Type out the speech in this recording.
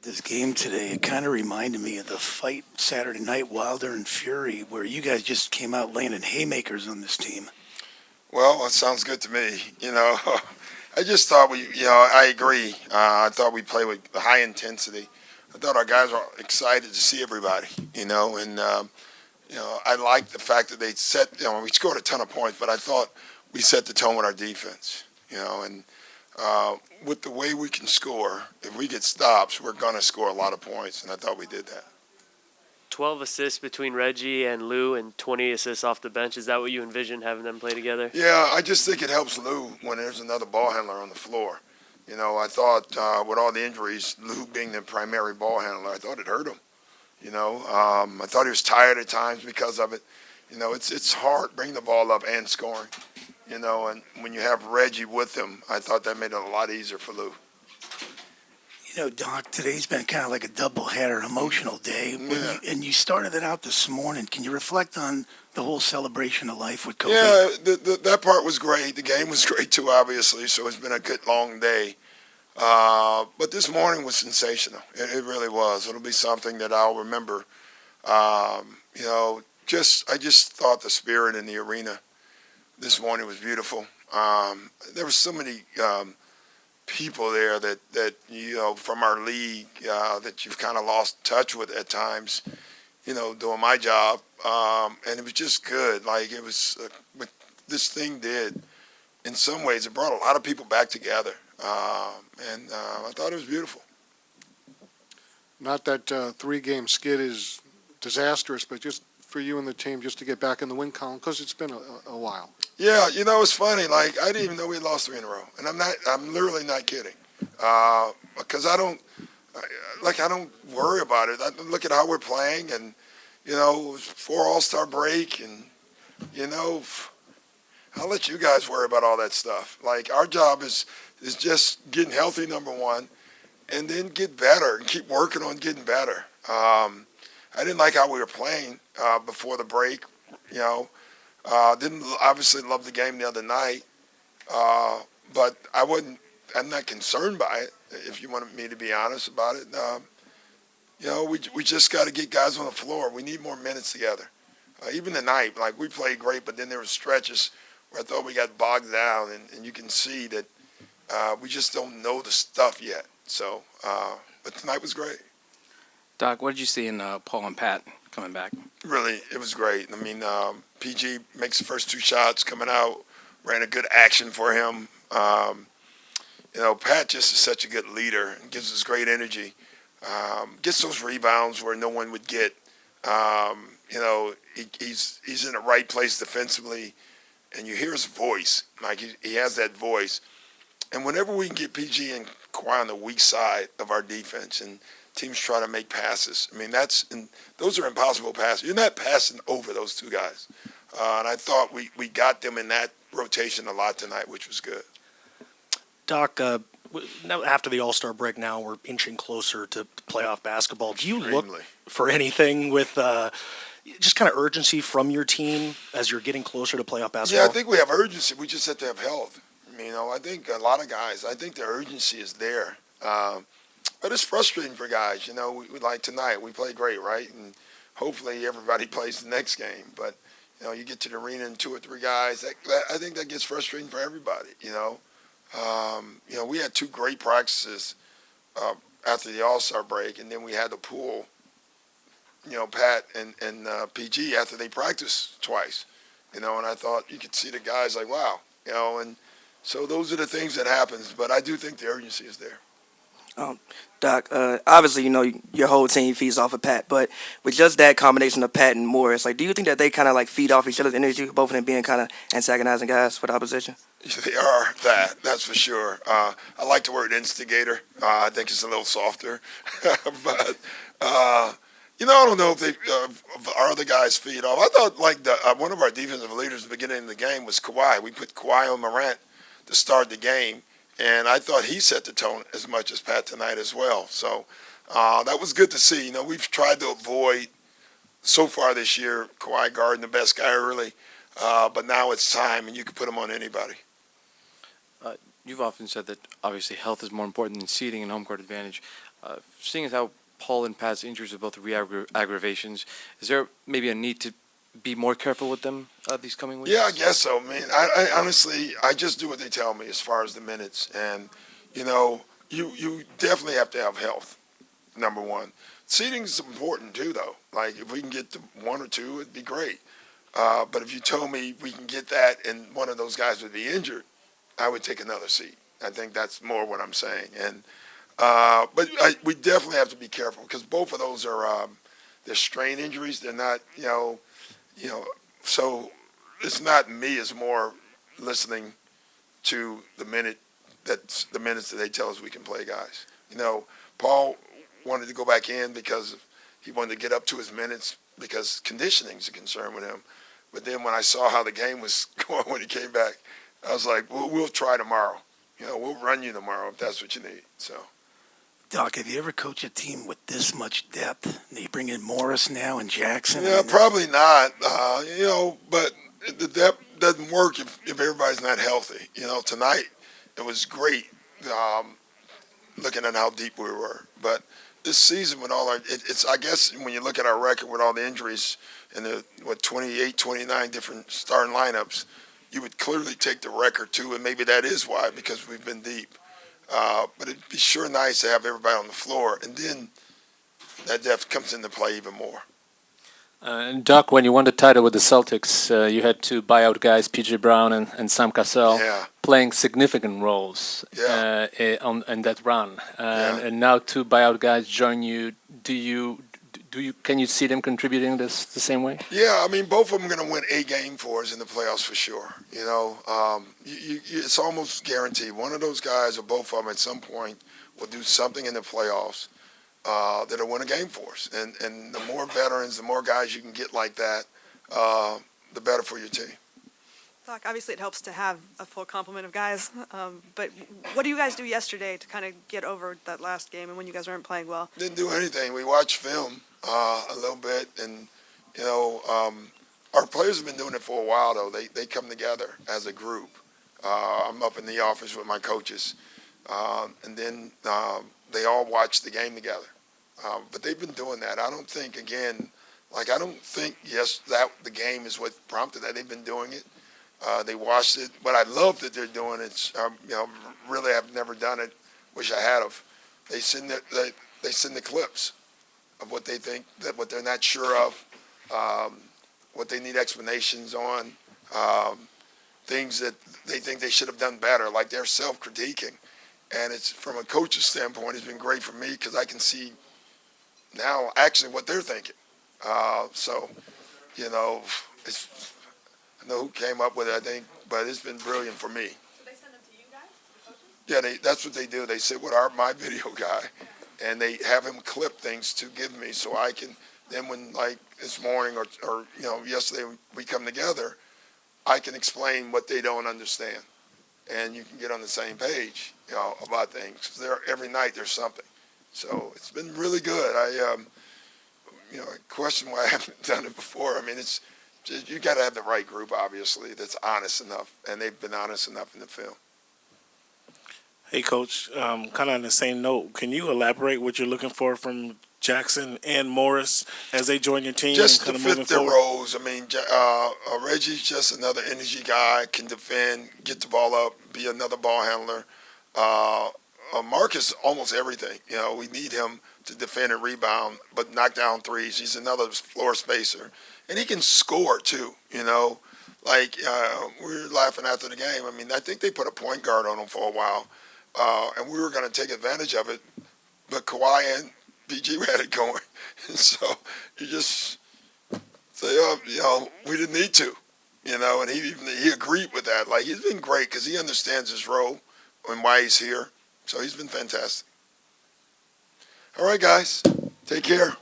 at this game today, it kind of reminded me of the fight Saturday night, Wilder and Fury, where you guys just came out landing haymakers on this team. Well, it sounds good to me. I just thought I agree. I thought we played with high intensity. I thought our guys were excited to see everybody, and I liked the fact that they we scored a ton of points, but I thought we set the tone with our defense, and with the way we can score, if we get stops, we're going to score a lot of points, and I thought we did that. 12 assists between Reggie and Lou and 20 assists off the bench. Is that what you envision, having them play together? Yeah, I just think it helps Lou when there's another ball handler on the floor. I thought with all the injuries, Lou being the primary ball handler, I thought it hurt him. I thought he was tired at times because of it. It's hard bringing the ball up and scoring. And when you have Reggie with him, I thought that made it a lot easier for Lou. Doc, today's been kind of like a doubleheader, emotional day. Yeah. And you started it out this morning. Can you reflect on the whole celebration of life with Kobe? Yeah, that part was great. The game was great too, obviously. So it's been a good long day. But this morning was sensational. It really was. It'll be something that I'll remember. I just thought the spirit in the arena this morning was beautiful. There were so many people there that from our league that you've kind of lost touch with at times, doing my job, and it was just good. Like it was what this thing did. In some ways, it brought a lot of people back together, and I thought it was beautiful. Not that 3-game skid is disastrous, but just for you and the team, just to get back in the win column, because it's been a while. Yeah, it's funny. Like I didn't even know we had lost 3 in a row, and I'm literally not kidding, because I don't worry about it. I look at how we're playing, and it was before All-Star break, and I'll let you guys worry about all that stuff. Like our job is just getting healthy, number one, and then get better and keep working on getting better. I didn't like how we were playing before the break. Didn't obviously love the game the other night, but I'm not concerned by it. If you wanted me to be honest about it, we just got to get guys on the floor. We need more minutes together. Even tonight, like we played great, but then there were stretches where I thought we got bogged down, and you can see that we just don't know the stuff yet. So, but tonight was great. Doc, what did you see in Paul and Pat coming back? Really, it was great. I mean, PG makes the first 2 shots coming out, ran a good action for him. Pat just is such a good leader and gives us great energy. Gets those rebounds where no one would get. He's in the right place defensively, and you hear his voice. Like he has that voice. And whenever we can get PG and Kawhi on the weak side of our defense, and teams try to make passes, I mean those are impossible passes. You're not passing over those 2 guys, and I thought we got them in that rotation a lot tonight, which was good. Doc, now after the All-Star break, now we're inching closer to playoff basketball. Do you look for anything with just kind of urgency from your team as you're getting closer to playoff basketball? Yeah, I think we have urgency. We just have to have health. I think a lot of guys, I think the urgency is there. But it's frustrating for guys. We like tonight, we played great, right? And hopefully everybody plays the next game. But, you get to the arena and 2 or 3 guys. I think that gets frustrating for everybody, we had 2 great practices after the All-Star break, and then we had the pool, Pat and PG after they practiced twice, and I thought you could see the guys like, wow, and so those are the things that happens. But I do think the urgency is there. Doc, obviously, your whole team feeds off of Pat, but with just that combination of Pat and Morris, do you think that they kind of feed off each other's energy, both of them being kind of antagonizing guys for the opposition? They are that's for sure. I like the word instigator. I think it's a little softer, but I don't know if our other guys feed off. I thought one of our defensive leaders at the beginning of the game was Kawhi. We put Kawhi on Morant to start the game. And I thought he set the tone as much as Pat tonight as well. So that was good to see. We've tried to avoid, so far this year, Kawhi guarding the best guy early. But now it's time, and you can put him on anybody. You've often said that, obviously, health is more important than seeding and home court advantage. Seeing as how Paul and Pat's injuries are both re-aggravations, is there maybe a need to be more careful with them these coming weeks? Yeah, I guess so, man. I honestly, I just do what they tell me as far as the minutes. And, you know, you definitely have to have health, number one. Seeding is important, too, though. Like, if we can get to 1 or 2, it'd be great. But if you told me we can get that and one of those guys would be injured, I would take another seat. I think that's more what I'm saying. And but we definitely have to be careful because both of those are they're strain injuries. They're not, you know. So it's not me. It's more listening to the minutes that they tell us we can play, guys. You know, Paul wanted to go back in because he wanted to get up to his minutes because conditioning is a concern with him. But then when I saw how the game was going when he came back, I was like, we'll try tomorrow. You know, we'll run you tomorrow if that's what you need. So. Doc, have you ever coached a team with this much depth? You bring in Morris now and Jackson. Yeah, probably not. You know, but the depth doesn't work if everybody's not healthy. You know, tonight it was great looking at how deep we were. But this season with all our, it's I guess when you look at our record with all the injuries and the 28, 29 different starting lineups, you would clearly take the record too, and maybe that is why because we've been deep. But it'd be sure nice to have everybody on the floor, and then that depth comes into play even more. And Doc, when you won the title with the Celtics, you had two buyout guys, PG Brown and Som Cassell, playing significant roles in that run. And now two buyout guys join you. Can you see them contributing the same way? Yeah, I mean, both of them are going to win a game for us in the playoffs for sure. You know, it's almost guaranteed. One of those guys or both of them at some point will do something in the playoffs that'll win a game for us. And the more veterans, the more guys you can get like that, the better for your team. Doc, obviously it helps to have a full complement of guys, but what do you guys do yesterday to kind of get over that last game and when you guys weren't playing well? Didn't do anything. We watched film a little bit, and, you know, our players have been doing it for a while, though. They come together as a group. I'm up in the office with my coaches, and then they all watch the game together. But they've been doing that. I don't think, again, that the game is what prompted that. They've been doing it. They watched it. What I love that they're doing, it's, you know, really I've never done it. Wish I had of. They send the clips of what they think, that what they're not sure of, what they need explanations on, things that they think they should have done better, like they're self-critiquing. And it's, from a coach's standpoint, it's been great for me because I can see now actually what they're thinking. So, you know, I know who came up with it, I think, but it's been brilliant for me. So they send them to you guys, the coaches? Yeah, that's what they do. They sit with my video guy, and they have him clip things to give me so I can, then when, like, this morning or you know, yesterday we come together, I can explain what they don't understand. And you can get on the same page, you know, about things. Every night there's something. So it's been really good. You know, I question why I haven't done it before. I mean, it's just, you got to have the right group, obviously, that's honest enough, and they've been honest enough in the film. Hey, Coach, kind of on the same note, can you elaborate what you're looking for from Jackson and Morris as they join your team? Just and to kind of fit their forward? roles. I mean, Reggie's just another energy guy, can defend, get the ball up, be another ball handler. Marcus, almost everything. You know, we need him to defend and rebound, but knock down threes. He's another floor spacer. And he can score, too, you know. Like, we were laughing after the game. I mean, I think they put a point guard on him for a while, and we were going to take advantage of it. But Kawhi and PG had it going. And so you just say, you know, we didn't need to, you know, and he agreed with that. Like, he's been great because he understands his role and why he's here. So he's been fantastic. All right, guys, take care.